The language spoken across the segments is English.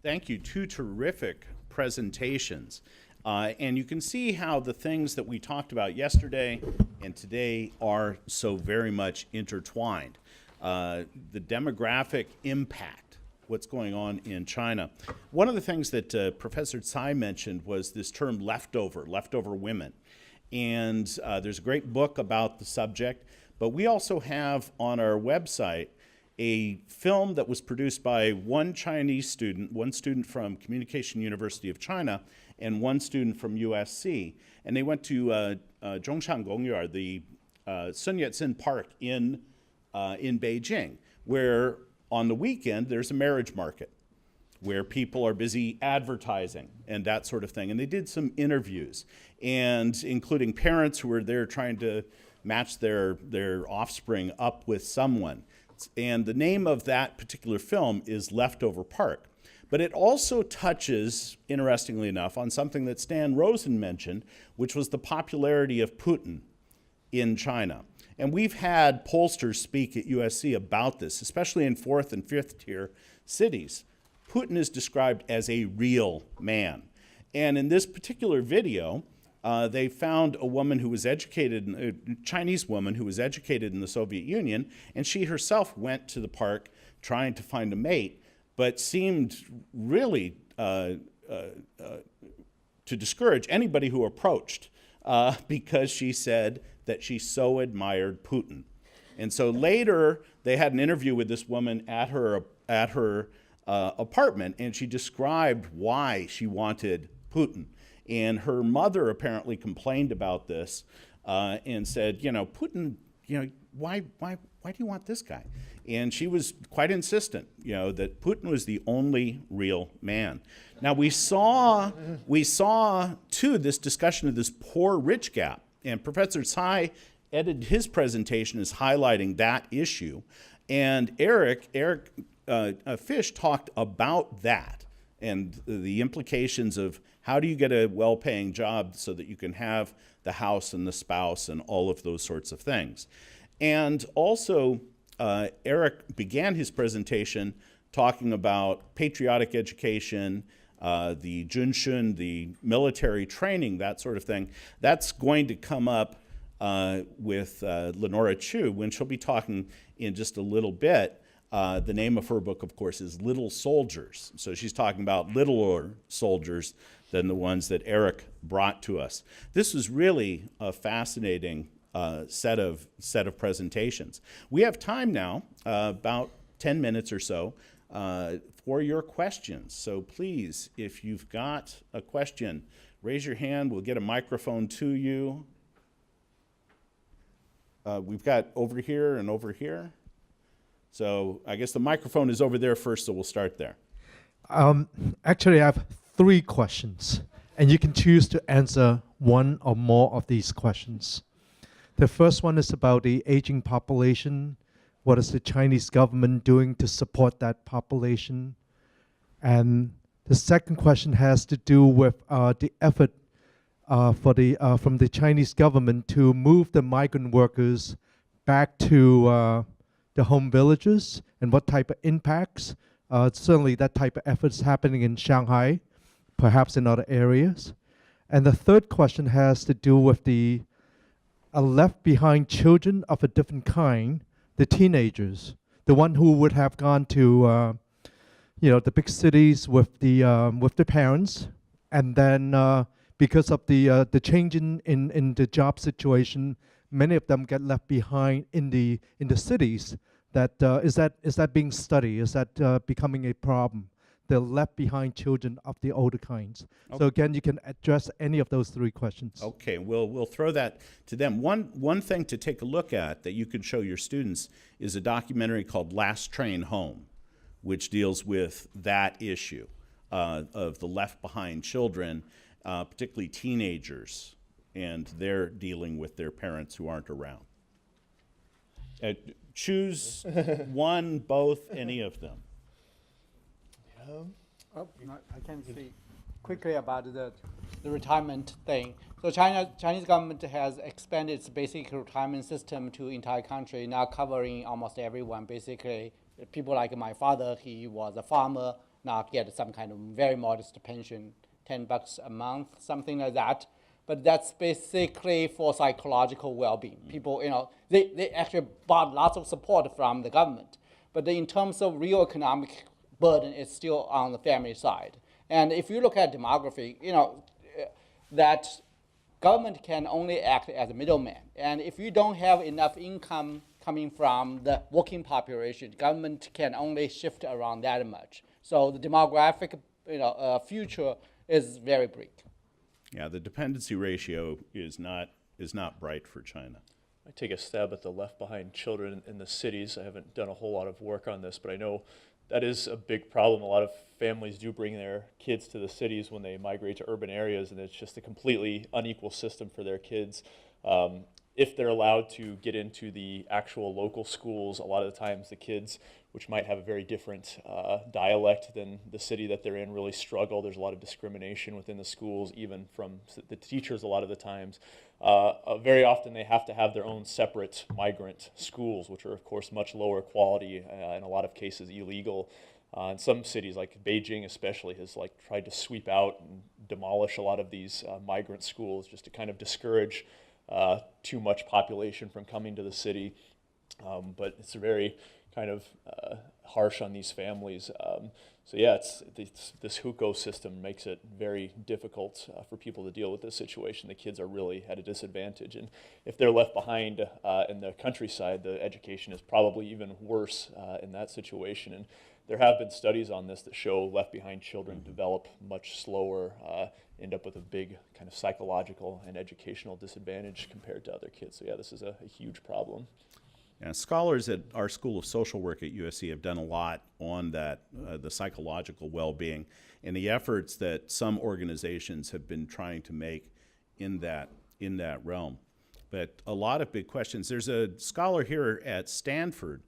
Thank you. Two terrific presentations. And you can see how the things that we talked about yesterday and today are so very much intertwined. The demographic impact, what's going on in China. One of the things that Professor Tsai mentioned was this term leftover women. And there's a great book about the subject, but we also have on our website a film that was produced by one Chinese student, one student from Communication University of China, and one student from USC. And they went to Zhongshan Gongyuan, the Sun Yat-sen Park in Beijing, where on the weekend there's a marriage market where people are busy advertising and that sort of thing. And they did some interviews, and including parents who were there trying to match their offspring up with someone. And the name of that particular film is Leftover Park. But it also touches, interestingly enough, on something that Stan Rosen mentioned, which was the popularity of Putin in China. And we've had pollsters speak at USC about this, especially in 4th and 5th tier cities. Putin is described as a real man. And in this particular video, they found a woman who was educated, a Chinese woman who was educated in the Soviet Union, and she herself went to the park trying to find a mate, but seemed really to discourage anybody who approached because she said that she so admired Putin. And so later, they had an interview with this woman at her apartment, and she described why she wanted Putin. And her mother apparently complained about this and said, Putin, why do you want this guy? And she was quite insistent, that Putin was the only real man. Now we saw too this discussion of this poor rich gap, and Professor Tsai edited his presentation as highlighting that issue, and Eric Fish talked about that and the implications of how do you get a well-paying job so that you can have the house and the spouse and all of those sorts of things. And also, Eric began his presentation talking about patriotic education, the Junshun, the military training, that sort of thing. That's going to come up with Lenora Chu when she'll be talking in just a little bit. The name of her book, of course, is Little Soldiers. So she's talking about littler soldiers than the ones that Eric brought to us. This was really a fascinating set of presentations. We have time now, about 10 minutes or so, for your questions. So please, if you've got a question, raise your hand. We'll get a microphone to you. We've got over here and over here. So I guess the microphone is over there first, so we'll start there. Actually, I have 3 questions, and you can choose to answer one or more of these questions. The first one is about the aging population. What is the Chinese government doing to support that population? And the second question has to do with the effort from the Chinese government to move the migrant workers back to the home villages, and what type of impacts. Certainly that type of effort is happening in Shanghai, perhaps in other areas. And the third question has to do with the left behind children of a different kind, the teenagers, the one who would have gone to the big cities with the parents, and then because of the change in the job situation, many of them get left behind in the cities. Is that being studied? Is that becoming a problem? The left behind children of the older kinds. Okay. So again, you can address any of those 3 questions. Okay, we'll throw that to them. One thing to take a look at that you can show your students is a documentary called Last Train Home, which deals with that issue of the left behind children, particularly teenagers, and they're dealing with their parents who aren't around. Choose one, both, any of them. I can say quickly about the retirement thing. So Chinese government has expanded its basic retirement system to entire country, now covering almost everyone. Basically, people like my father, he was a farmer. not get some kind of very modest pension, $10 a month, something like that. But that's basically for psychological well-being. People, they actually bought lots of support from the government. But in terms of real economic burden, it's still on the family side. And if you look at demography, that government can only act as a middleman. And if you don't have enough income coming from the working population, government can only shift around that much. So the demographic future is very bleak. Yeah, the dependency ratio is not bright for China. I take a stab at the left behind children in the cities. I haven't done a whole lot of work on this, but I know that is a big problem. A lot of families do bring their kids to the cities when they migrate to urban areas, and it's just a completely unequal system for their kids. If they're allowed to get into the actual local schools, a lot of the times the kids, which might have a very different dialect than the city that they're in, really struggle. There's a lot of discrimination within the schools, even from the teachers a lot of the times. Very often they have to have their own separate migrant schools, which are of course much lower quality, in a lot of cases illegal. In some cities, like Beijing especially, has tried to sweep out and demolish a lot of these migrant schools just to kind of discourage too much population from coming to the city. But it's very kind of harsh on these families. So yeah, this hukou system makes it very difficult for people to deal with this situation. The kids are really at a disadvantage, and if they're left behind in the countryside, the education is probably even worse in that situation. And there have been studies on this that show left behind children develop much slower, end up with a big kind of psychological and educational disadvantage compared to other kids. So yeah, this is a huge problem. Yeah, scholars at our School of Social Work at USC have done a lot on that, the psychological well-being, and the efforts that some organizations have been trying to make in that realm. But a lot of big questions. There's a scholar here at Stanford,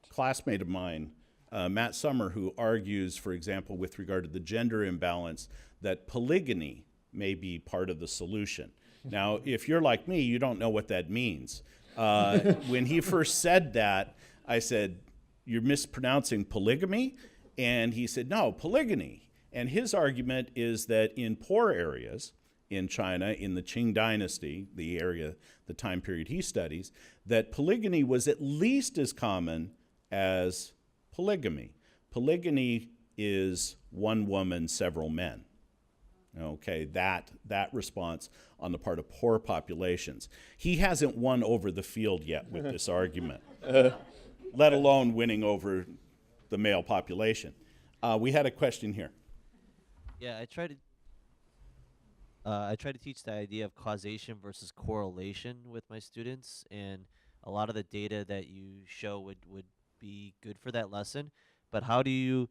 classmate of mine, Matt Sommer, who argues, for example, with regard to the gender imbalance, that polygyny may be part of the solution. Now, if you're like me, you don't know what that means. When he first said that, I said, "You're mispronouncing polygamy?" And he said, "No, polygyny." And his argument is that in poor areas in China, in the Qing dynasty, the time period he studies, that polygyny was at least as common as polygamy. Polygyny is one woman, several men. Okay, that response on the part of poor populations. He hasn't won over the field yet with this argument, let alone winning over the male population. We had a question here. Yeah, I try to teach the idea of causation versus correlation with my students, and a lot of the data that you show would be good for that lesson. But how do you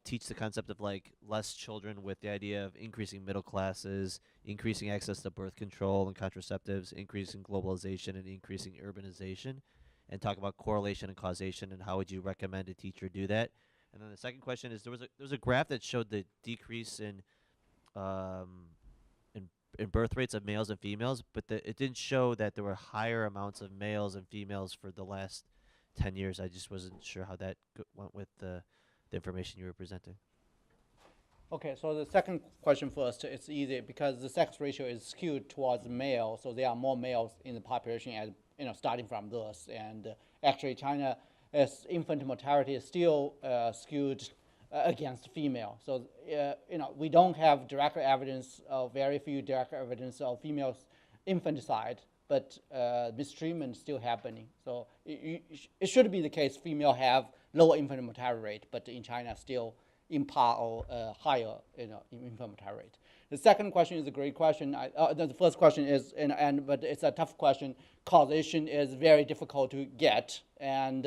teach the concept of less children with the idea of increasing middle classes, increasing access to birth control and contraceptives, increasing globalization and increasing urbanization, and talk about correlation and causation, and how would you recommend a teacher do that? And then the second question is, there was a graph that showed the decrease in birth rates of males and females, but it didn't show that there were higher amounts of males and females for the last 10 years. I just wasn't sure how that went with the information you were presenting. Okay, so the second question first, it's easy because the sex ratio is skewed towards male, so there are more males in the population as starting from this. And actually China's infant mortality is still skewed against female. So we don't have direct evidence, very few direct evidence of female infanticide, but mistreatment is still happening. So it should be the case female have lower infant mortality rate, but in China still in par or higher infant mortality rate. The second question is a great question. The first question is, but it's a tough question. Causation is very difficult to get, and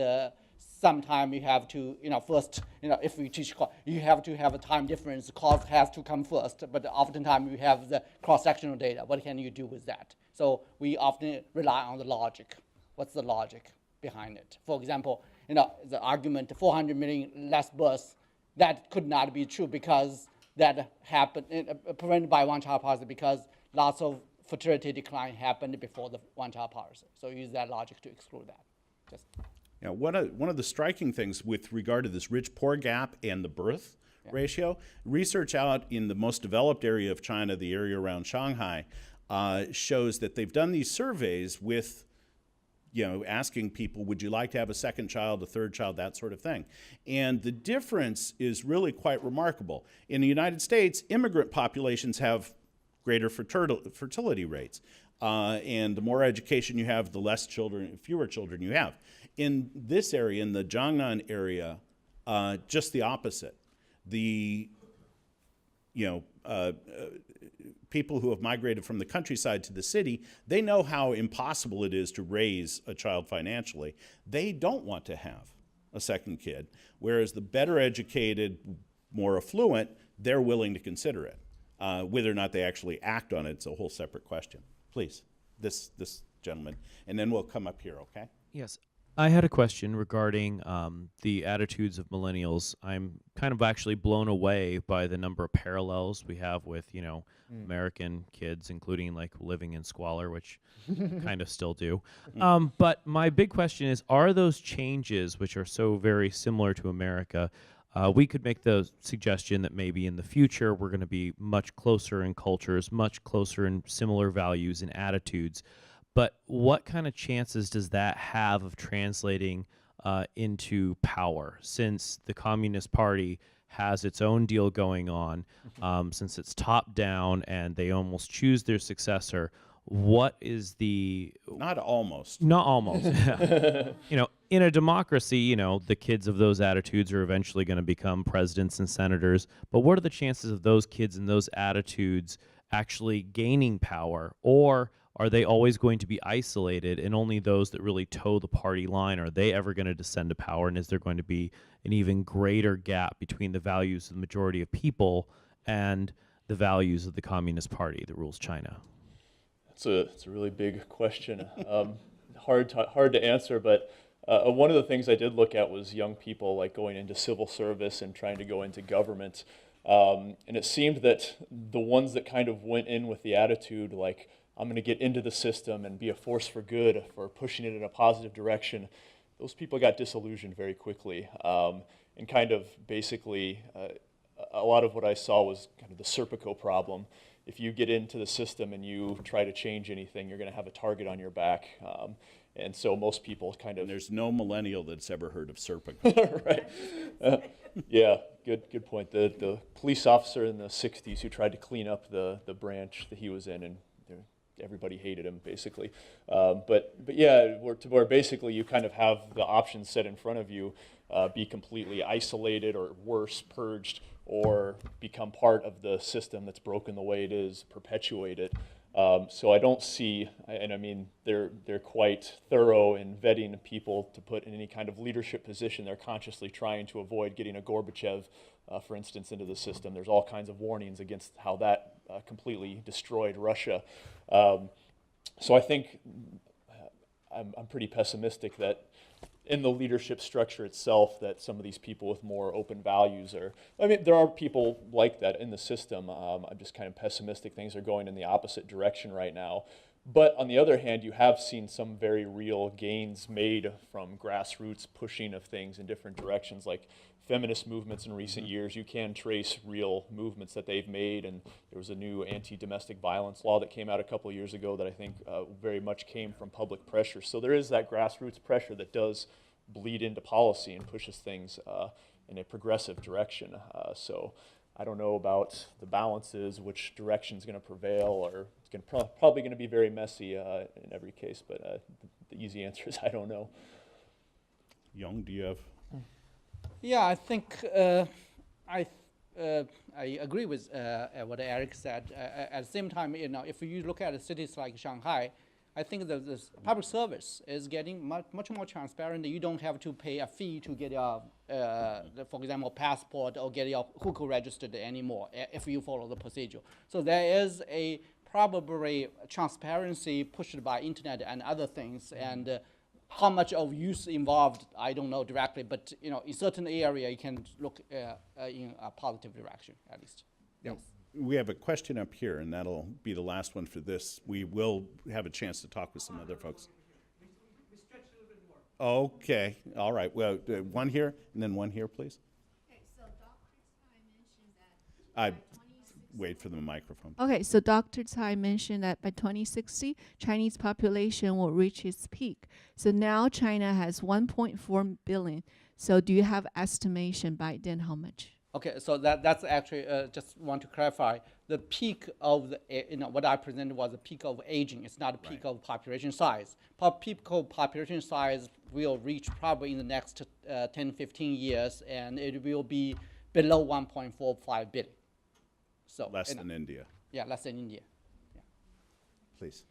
sometimes you have to, first, if we teach, you have to have a time difference. Cause has to come first, but oftentimes you have the cross-sectional data. What can you do with that? So we often rely on the logic. What's the logic behind it? For example, the argument 400 million less births, that could not be true because that happened, prevented by one-child policy, because lots of fertility decline happened before the one-child policy. So use that logic to exclude that. You know, one of the striking things with regard to this rich-poor gap and the birth ratio, research out in the most developed area of China, the area around Shanghai, shows that they've done these surveys with, you know, asking people, would you like to have a second child, a third child, that sort of thing. And the difference is really quite remarkable. In the United States, immigrant populations have greater fertility rates. And the more education you have, the less children, fewer children you have. In this area, in the Jiangnan area, just the opposite. The, people who have migrated from the countryside to the city, they know how impossible it is to raise a child financially. They don't want to have a second kid, whereas the better educated, more affluent, they're willing to consider it. Whether or not they actually act on it, it's a whole separate question. Please, this gentleman, and then we'll come up here, okay? Yes. I had a question regarding the attitudes of millennials. I'm kind of actually blown away by the number of parallels we have with, American kids, including like living in squalor, which kind of still do. But my big question is, are those changes, which are so very similar to America, we could make the suggestion that maybe in the future we're going to be much closer in cultures, much closer in similar values and attitudes. But what kind of chances does that have of translating into power, since the Communist Party has its own deal going on, since it's top down and they almost choose their successor? What is the... Not almost. Not almost. In a democracy, the kids of those attitudes are eventually going to become presidents and senators. But what are the chances of those kids and those attitudes actually gaining power? Or are they always going to be isolated, and only those that really toe the party line, are they ever going to descend to power? And is there going to be an even greater gap between the values of the majority of and the values of the Communist Party that rules China? It's a really big question. Hard to answer, but one of the things I did look at was young people like going into civil service and trying to go into government. And it seemed that the ones that kind of went in with the attitude like, I'm going to get into the system and be a force for good, for pushing it in a positive direction, those people got disillusioned very quickly. And kind of basically, a lot of what I saw was kind of the Serpico problem. If you get into the system and you try to change anything, you're going to have a target on your back. And so most people kind of... And there's no millennial that's ever heard of Serpico. Right. Yeah, good point. The police officer in the 60s who tried to clean up the branch that he was in, and everybody hated him, basically. But yeah, where basically you kind of have the options set in front of you, be completely isolated or worse, purged, or become part of the system that's broken the way it is, perpetuate it. So I don't see, and I mean, they're quite thorough in vetting people to put in any kind of leadership position. They're consciously trying to avoid getting a Gorbachev, for instance, into the system. There's all kinds of warnings against how that completely destroyed Russia. So I think I'm pretty pessimistic that in the leadership structure itself, that some of these people with more open values are, I mean, there are people like that in the system. I'm just kind of pessimistic things are going in the opposite direction right now. But on the other hand, you have seen some very real gains made from grassroots pushing of things in different directions, like feminist movements in recent years. You can trace real movements that they've made, and there was a new anti-domestic violence law that came out a couple of years ago that I think very much came from public pressure. So there is that grassroots pressure that does bleed into policy and pushes things in a progressive direction. So I don't know about the balances, which direction is going to prevail, or it's going to probably going to be very messy in every case, but the easy answer is I don't know. Young, do you have... Yeah, I think I agree with what Eric said. At the same time, if you look at cities like Shanghai, I think the public service is getting much more transparent. You don't have to pay a fee to get your, for example, passport or get your hukou registered anymore if you follow the procedure. So there is probably transparency pushed by internet and other things, and how much of use involved, I don't know directly, but in certain area you can look in a positive direction at least. Yes. We have a question up here, and that'll be the last one for this. We will have a chance to talk with some other folks. Okay, all right. Well, one here and then one here, please. Okay, so Dr. Tsai mentioned that by I 2060 wait for the microphone. Okay, so Dr. Tsai mentioned that by 2060, Chinese population will reach its peak. So now China has 1.4 billion. So do you have estimation by then how much? Okay, so that's actually, just want to clarify, the peak of the, what I presented was the peak of aging. It's not a peak of population size. Peak of population size will reach probably in the next 10, 15 years, and it will be below 1.45 billion. So Less than India, Yeah, less than India. please.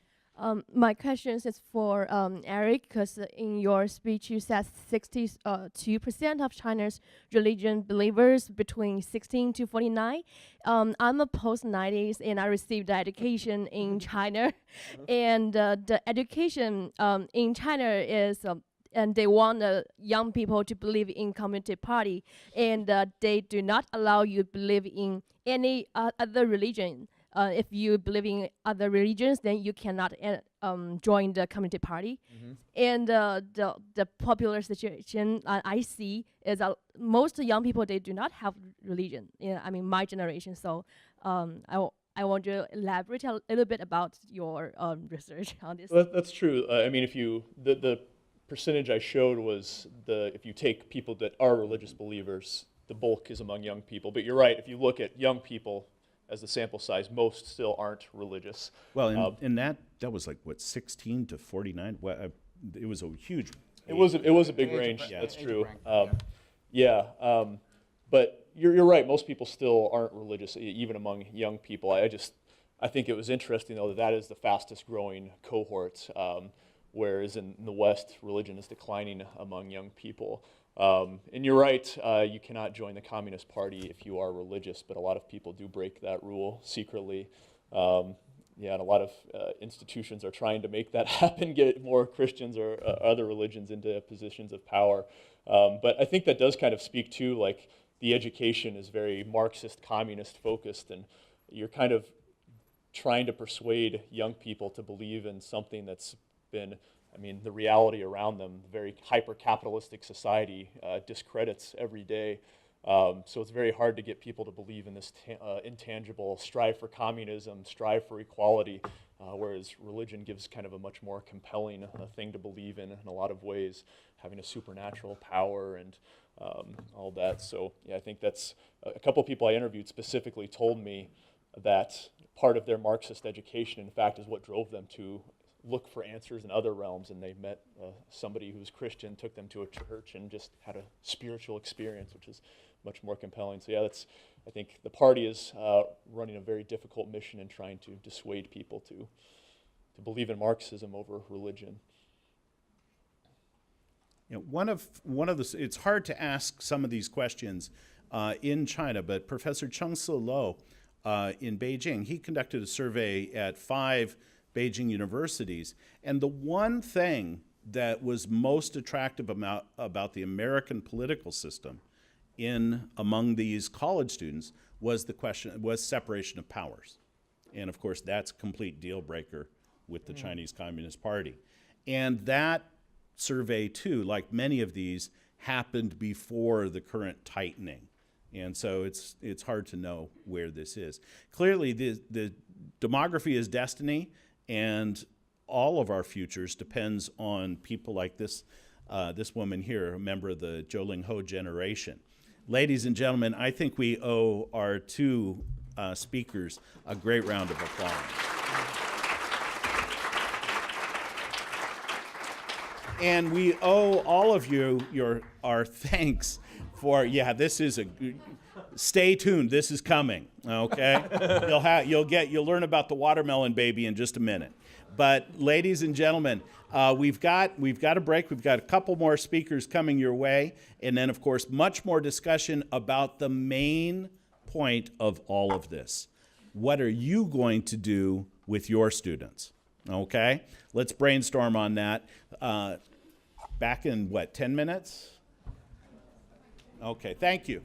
My question is for Eric, because in your speech you said 62% of China's religion believers between 16 to 49. I'm a post-90s and I received education in China. And the education in China is, and they want young people to believe in community party. And they do not allow you to believe in any other religion. If you believe in other religions, then you cannot join the community party. And the popular situation I see is most young people, they do not have religion. I mean, my generation. So I want to elaborate a little bit about your research on this. Well, that's true. I mean, if you the percentage I showed was if you take people that are religious believers, the bulk is among young people. But you're right. If you look at young people as the sample size, most still aren't religious. Well, and that was like what 16 to 49. Well, it was a huge. It was a big Age range. range, That's age true. range, But you're right. Most people still aren't religious, even among young people. I think it was interesting though that is the fastest growing cohort. Whereas in the West, religion is declining among young people. And you're right, you cannot join the Communist Party if you are religious, but a lot of people do break that rule secretly. And a lot of institutions are trying to make that happen, get more Christians or other religions into positions of power. But I think that does kind of speak to, like, the education is very Marxist, communist focused, and you're kind of trying to persuade young people to believe in something that's been, I mean, the reality around them, very hyper-capitalistic society discredits every day. So it's very hard to get people to believe in this intangible strive for communism, strive for equality, whereas religion gives kind of a much more compelling thing to believe in a lot of ways, having a supernatural power and all that. So yeah, I think that's a couple of people I interviewed specifically told me that part of their Marxist education, in fact, is what drove them to look for answers in other realms, and they met somebody who was Christian, took them to a church, and just had a spiritual experience, which is much more compelling. So yeah, I think the party is running a very difficult mission in trying to dissuade people to believe in Marxism over religion. You know, one of the, it's hard to ask some of these questions in China, but Professor Chung-Se Lo in Beijing, he conducted a survey at 5 Beijing universities, and the one thing that was most attractive about the American political system among these college students was separation of powers. And of course, that's a complete deal breaker with the Chinese Communist Party. And that survey too, like many of these, happened before the current tightening. And so it's hard to know where this is. Clearly, the demography is destiny, and all of our futures depends on people like this woman here, a member of the Zhou Ho generation. Ladies and gentlemen, I think we owe our 2 speakers a great round of applause. And we owe all of you our thanks for, stay tuned, this is coming, okay? You'll learn about the watermelon baby in just a minute. But ladies and gentlemen, we've got a break. We've got a couple more speakers coming your way, and then of course much more discussion about the main point of all of this. What are you going to do with your students? Okay, let's brainstorm on that. Back in 10 minutes? Okay, thank you.